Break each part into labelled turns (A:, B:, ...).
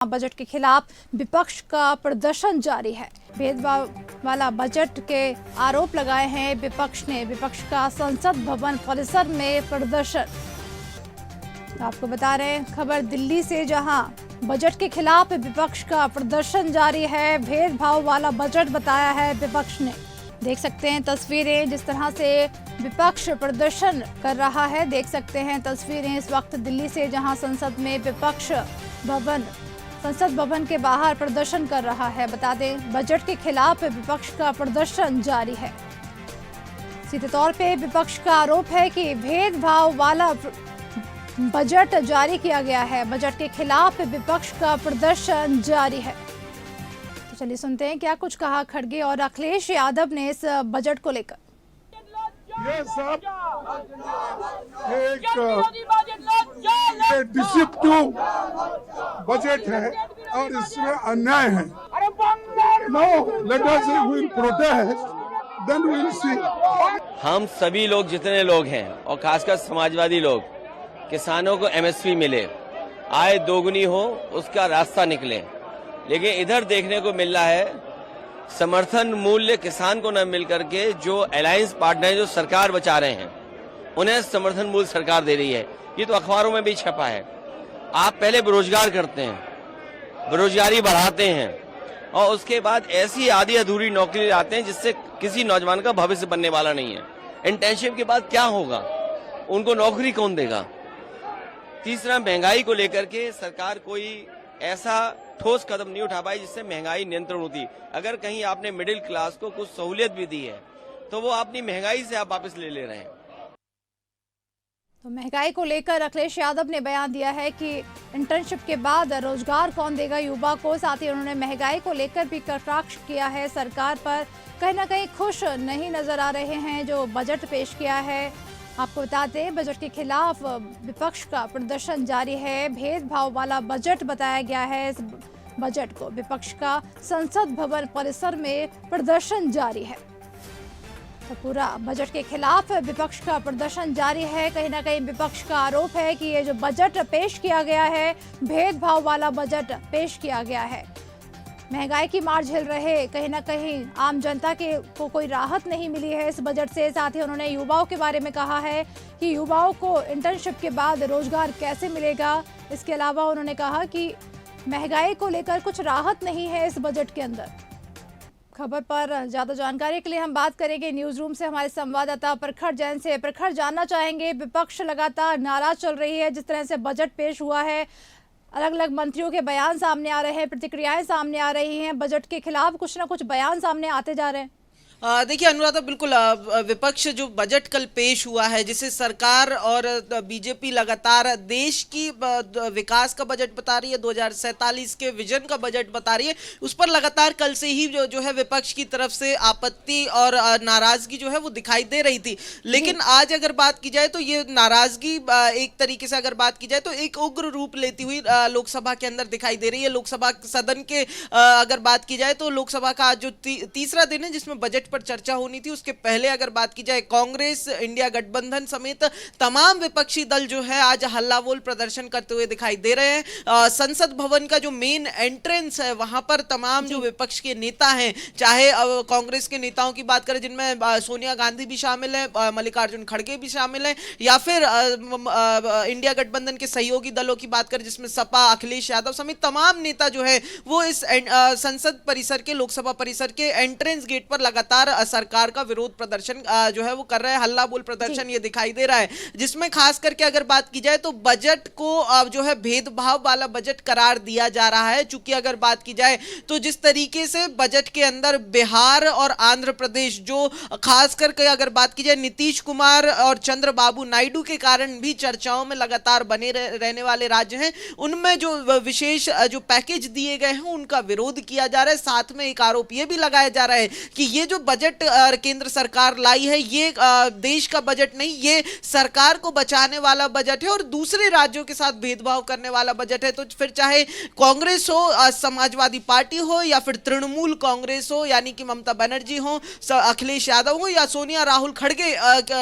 A: Budget के खिलाफ विपक्ष का प्रदर्शन जारी है। भेदभाव वाला बजट के आरोप लगाए हैं विपक्ष ने। विपक्ष का संसद भवन परिसर में प्रदर्शन। आपको बता रहे हैं खबर दिल्ली से, जहां बजट के खिलाफ विपक्ष का प्रदर्शन जारी है। भेदभाव वाला बजट बताया है विपक्ष ने। देख सकते हैं तस्वीरें, जिस तरह से विपक्ष प्रदर्शन कर रहा है। देख सकते हैं तस्वीरें इस वक्त दिल्ली से, जहां संसद में विपक्ष संसद भवन के बाहर प्रदर्शन कर रहा है। बता दें बजट के खिलाफ विपक्ष का प्रदर्शन जारी है। सीधे तौर पे विपक्ष का आरोप है कि भेदभाव वाला बजट जारी किया गया है। बजट के खिलाफ विपक्ष का प्रदर्शन जारी है। तो चलिए सुनते हैं क्या कुछ कहा खड़गे और अखिलेश यादव ने इस बजट को लेकर।
B: ये सब एक डिसेप्टिव बजट है और इसमें अन्याय है। No, let us will protest, then we will see.
C: हम सभी लोग जितने लोग हैं और खासकर समाजवादी लोग, किसानों को एमएसपी मिले, आय दोगुनी हो, उसका रास्ता निकले। लेकिन इधर देखने को मिल रहा है समर्थन मूल्य किसान को न मिल करके जो अलायंस पार्टनर जो सरकार बचा रहे हैं उन्हें समर्थन मूल्य सरकार दे रही है। ये तो अखबारों में भी छपा है। आप पहले बेरोजगार करते हैं, बेरोजगारी बढ़ाते हैं और उसके बाद ऐसी आधी अधूरी नौकरी लाते हैं जिससे किसी नौजवान का भविष्य बनने वाला नहीं है। इंटर्नशिप के बाद क्या होगा, उनको नौकरी कौन देगा। तीसरा, महंगाई को लेकर के सरकार कोई ऐसा ठोस कदम नहीं उठा पाई जिससे महंगाई नियंत्रण होती। अगर कहीं आपने मिडिल क्लास को कुछ सहूलियत भी दी है तो वो अपनी महंगाई से आप वापस ले रहे हैं।
A: तो महंगाई को लेकर अखिलेश यादव ने बयान दिया है कि इंटर्नशिप के बाद रोजगार कौन देगा युवा को। साथ ही उन्होंने महंगाई को लेकर भी कटाक्ष किया है सरकार पर। कहीं ना कहीं खुश नहीं नजर आ रहे हैं जो बजट पेश किया है। आपको बताते हैं बजट के खिलाफ विपक्ष का प्रदर्शन जारी है। भेदभाव वाला बजट बताया गया है। इस बजट को विपक्ष का संसद भवन परिसर में प्रदर्शन जारी है। तो पूरा बजट के खिलाफ विपक्ष का प्रदर्शन जारी है। कहीं ना कहीं विपक्ष का आरोप है कि ये जो बजट पेश किया गया है, भेदभाव वाला बजट पेश किया गया है। महंगाई की मार झेल रहे कहीं ना कहीं आम जनता को कोई राहत नहीं मिली है इस बजट से। साथ ही उन्होंने युवाओं के बारे में कहा है कि युवाओं को इंटर्नशिप के बाद रोजगार कैसे मिलेगा। इसके अलावा उन्होंने कहा कि महंगाई को लेकर कुछ राहत नहीं है इस बजट के अंदर। खबर पर ज्यादा जानकारी के लिए हम बात करेंगे न्यूज रूम से हमारे संवाददाता प्रखर जैन से। प्रखर, जानना चाहेंगे विपक्ष लगातार नाराज चल रही है जिस तरह से बजट पेश हुआ है। अलग अलग मंत्रियों के बयान सामने आ रहे हैं, प्रतिक्रियाएं सामने आ रही हैं। बजट के खिलाफ कुछ ना कुछ बयान सामने आते जा रहे हैं।
D: देखिए अनुराधा, बिल्कुल विपक्ष जो बजट कल पेश हुआ है जिसे सरकार और बीजेपी लगातार देश की विकास का बजट बता रही है, 2047 के विजन का बजट बता रही है, उस पर लगातार कल से ही जो है विपक्ष की तरफ से आपत्ति और नाराजगी जो है वो दिखाई दे रही थी। लेकिन आज अगर बात की जाए तो ये नाराजगी एक तरीके से अगर बात की जाए तो एक उग्र रूप लेती हुई लोकसभा के अंदर दिखाई दे रही है। लोकसभा सदन के अगर बात की जाए तो लोकसभा का आज जो तीसरा दिन है जिसमें बजट पर चर्चा होनी थी, उसके पहले अगर बात की जाए कांग्रेस, इंडिया गठबंधन समेत तमाम विपक्षी दल जो है आज हल्ला बोल प्रदर्शन करते हुए दिखाई दे रहे हैं। संसद भवन का जो मेन एंट्रेंस है वहां पर तमाम जो विपक्ष के नेता हैं, चाहे कांग्रेस के नेताओं की बात करें जिनमें सोनिया गांधी भी शामिल है, मल्लिकार्जुन खड़गे भी शामिल है, या फिर इंडिया गठबंधन के सहयोगी दलों की बात करें जिसमें सपा, अखिलेश यादव समेत तमाम नेता जो है वो इस संसद परिसर के, लोकसभा परिसर के एंट्रेंस गेट पर लगातार सरकार का विरोध प्रदर्शन जो है वो कर रहे हैं। हल्ला बोल प्रदर्शन ये दिखाई दे रहा है जिसमें खास करके अगर बात की जाए तो बजट को जो है भेदभाव वाला बजट करार दिया जा रहा है। चूंकि अगर बात की जाए तो जिस तरीके से बजट के अंदर बिहार और आंध्र प्रदेश, जो खास करके अगर बात की जाए नीतीश कुमार और चंद्रबाबू नायडू के कारण भी चर्चाओं में लगातार बने रहने वाले राज्य हैं, उनमें जो विशेष जो पैकेज दिए गए हैं उनका विरोध किया जा रहा है। साथ में एक आरोप यह भी लगाया जा रहा है कि ये जो बजट केंद्र सरकार लाई है ये देश का बजट नहीं, ये सरकार को बचाने वाला बजट है और दूसरे राज्यों के साथ भेदभाव करने वाला बजट है। तो फिर चाहे कांग्रेस हो, समाजवादी पार्टी हो या फिर तृणमूल कांग्रेस हो यानी कि ममता बनर्जी हो, अखिलेश यादव हो या सोनिया राहुल खड़गे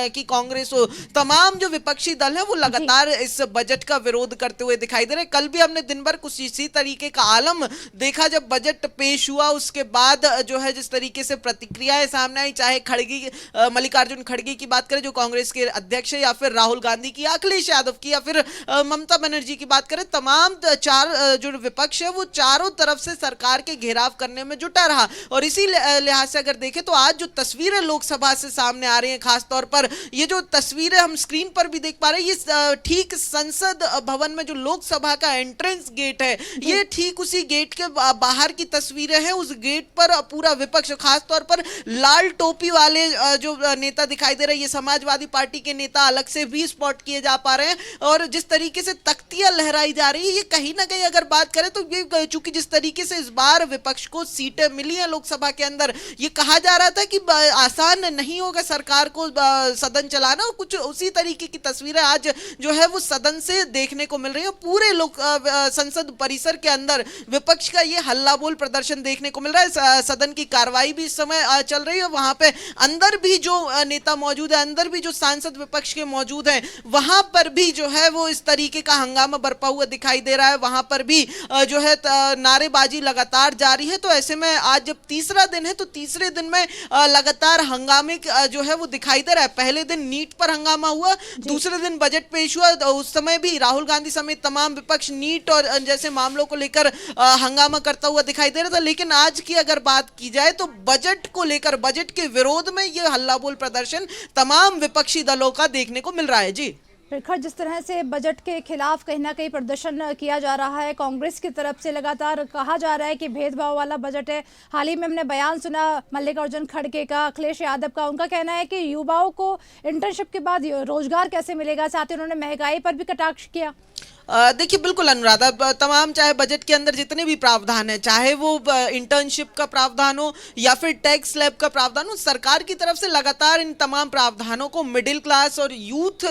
D: की कांग्रेस हो, तमाम जो विपक्षी दल है वो लगातार इस बजट का विरोध करते हुए दिखाई दे रहे हैं। कल भी हमने दिन भर कुछ इसी तरीके का आलम देखा जब बजट पेश हुआ, उसके बाद जो है जिस तरीके से प्रतिक्रियाएं सामने आई, चाहे मल्लिकार्जुन खड़गे की बात करें जो कांग्रेस के अध्यक्ष है, या फिर राहुल गांधी की, अखिलेश यादव की, या फिर ममता बनर्जी की बात करें, तमाम चार जो विपक्ष है वो चारों तरफ से सरकार के घेराव करने में जुटा रहा। और इसी लिहाज से अगर देखें तो आज जो तस्वीरें लोकसभा से सामने आ रही हैं, खासतौर पर ये जो तस्वीरें हम स्क्रीन पर भी देख पा रहे हैं, ये ठीक संसद भवन में जो लोकसभा का एंट्रेंस गेट है, ये ठीक उसी गेट के बाहर की तस्वीरें हैं। उस गेट पर पूरा विपक्ष, खासतौर पर लाल टोपी वाले जो नेता दिखाई दे रहे हैं, ये समाजवादी पार्टी के नेता अलग से भी स्पॉट किए जा पा रहे हैं। और जिस तरीके से तख्तियां लहराई जा रही है, ये कहीं ना कहीं अगर बात करें तो ये चूंकि जिस तरीके से इस बार विपक्ष को सीटें मिली हैं लोकसभा के अंदर, ये कहा जा रहा था कि आसान नहीं होगा सरकार को सदन चलाना, और कुछ उसी तरीके की तस्वीरें आज जो है वो सदन से देखने को मिल रही है। पूरे संसद परिसर के अंदर विपक्ष का ये हल्ला बोल प्रदर्शन देखने को मिल रहा है। सदन की कार्रवाई भी इस समय चल रही है, वहां पे अंदर भी जो नेता मौजूद है, अंदर भी जो सांसद विपक्ष के मौजूद हैं, वहां पर भी जो है वो इस तरीके का हंगामा बरपा हुआ दिखाई दे रहा है। वहां पर भी जो है नारेबाजी लगातार जारी है। तो ऐसे में आज जब तीसरा दिन है तो तीसरे दिन में लगातार हंगामे जो है वो दिखाई दे रहा है। पहले दिन नीट पर हंगामा हुआ, दूसरे दिन बजट पेश हुआ, उस समय भी राहुल गांधी समेत तमाम विपक्ष नीट और जैसे मामलों को लेकर हंगामा करता हुआ दिखाई दे रहा था। लेकिन आज की अगर बात की जाए तो बजट को लेकर, बजट के विरोध में यह हल्ला बोल प्रदर्शन तमाम विपक्षी दलों का देखने को मिल रहा है। जी
A: प्रखर, जिस तरह से बजट के खिलाफ कहीं ना कहीं प्रदर्शन किया जा रहा है, कांग्रेस की तरफ से लगातार कहा जा रहा है कि भेदभाव वाला बजट है। हाल ही में हमने बयान सुना मल्लिकार्जुन खड़गे का, अखिलेश यादव का, उनका कहना है कि युवाओं को इंटर्नशिप के बाद रोजगार कैसे मिलेगा। साथ ही उन्होंने महंगाई पर भी कटाक्ष किया।
D: देखिए बिल्कुल अनुराधा, तमाम चाहे बजट के अंदर जितने भी प्रावधान है, चाहे वो इंटर्नशिप का प्रावधान हो या फिर टैक्स स्लैब का प्रावधान हो, सरकार की तरफ से लगातार इन तमाम प्रावधानों को मिडिल क्लास और यूथ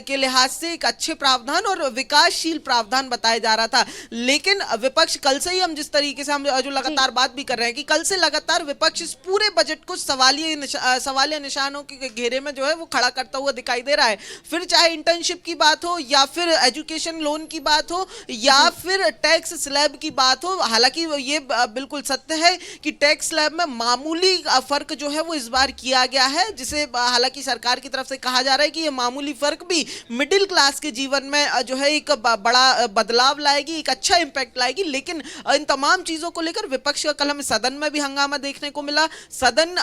D: के लिहाज से एक अच्छे प्रावधान और विकासशील प्रावधान बताया जा रहा था। लेकिन विपक्ष कल से ही, हम जिस तरीके से हम जो लगातार बात भी कर रहे हैं कि कल से लगातार विपक्ष इस पूरे बजट को सवालिया निशानों के घेरे में जो है वो खड़ा करता हुआ दिखाई दे रहा है। फिर चाहे इंटर्नशिप की बात हो या फिर एजुकेशन लोन की बात हो या फिर टैक्स स्लैब की बात हो। हालांकि ये बिल्कुल सत्य है कि टैक्स स्लैब में मामूली फर्क जो है वो इस बार किया गया है, जिसे हालांकि सरकार की तरफ से कहा जा रहा है कि ये मामूली फर्क भी मिडिल क्लास के जीवन में जो है एक बड़ा बदलाव लाएगी, एक अच्छा इंपैक्ट लाएगी। लेकिन इन तमाम चीजों को लेकर विपक्ष का कल हमें सदन में भी हंगामा देखने को मिला। सदन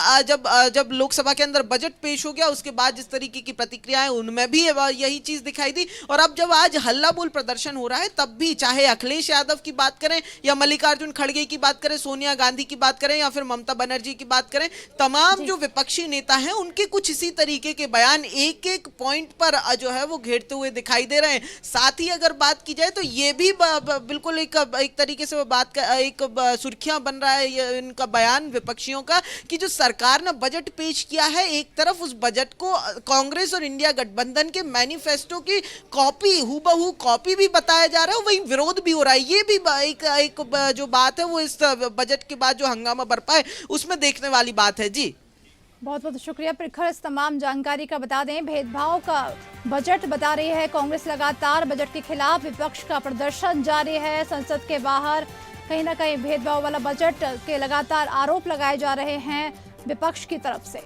D: जब लोकसभा के अंदर बजट पेश हो गया, उसके बाद जिस तरीके की प्रतिक्रियाएं, उनमें भी यही चीज दिखाई दी। और अब जब आज हल्ला बोल प्रदर्शन हो रहा है, तब भी चाहे अखिलेश यादव की बात करें या मल्लिकार्जुन खड़गे की बात करें, सोनिया गांधी की बात करें या फिर ममता बनर्जी की बात करें, तमाम जो विपक्षी नेता हैं उनके कुछ इसी तरीके के बयान एक एक पॉइंट पर जो है वो घेरते हुए दिखाई दे रहे हैं। साथ ही अगर बात की जाए तो ये भी बिल्कुल एक तरीके से बात का एक सुर्खियां बन रहा है इनका बयान विपक्षियों का कि जो सरकार ने बजट पेश किया है, एक तरफ उस बजट को कांग्रेस और इंडिया गठबंधन के मैनिफेस्टो की कॉपी, हूबहू कॉपी भी बताया जा रहा है, वही विरोध भी हो रहा है। ये भी एक जो बात है वो इस बजट के बाद जो हंगामा बरपा है उसमें देखने वाली बात है। जी
A: बहुत बहुत शुक्रिया प्रखर इस तमाम जानकारी का। बता दें, भेदभाव का बजट बता रही है कांग्रेस, लगातार बजट के खिलाफ विपक्ष का प्रदर्शन जारी है। संसद के बाहर कहीं ना कहीं भेदभाव वाला बजट के लगातार आरोप लगाए जा रहे हैं विपक्ष की तरफ से।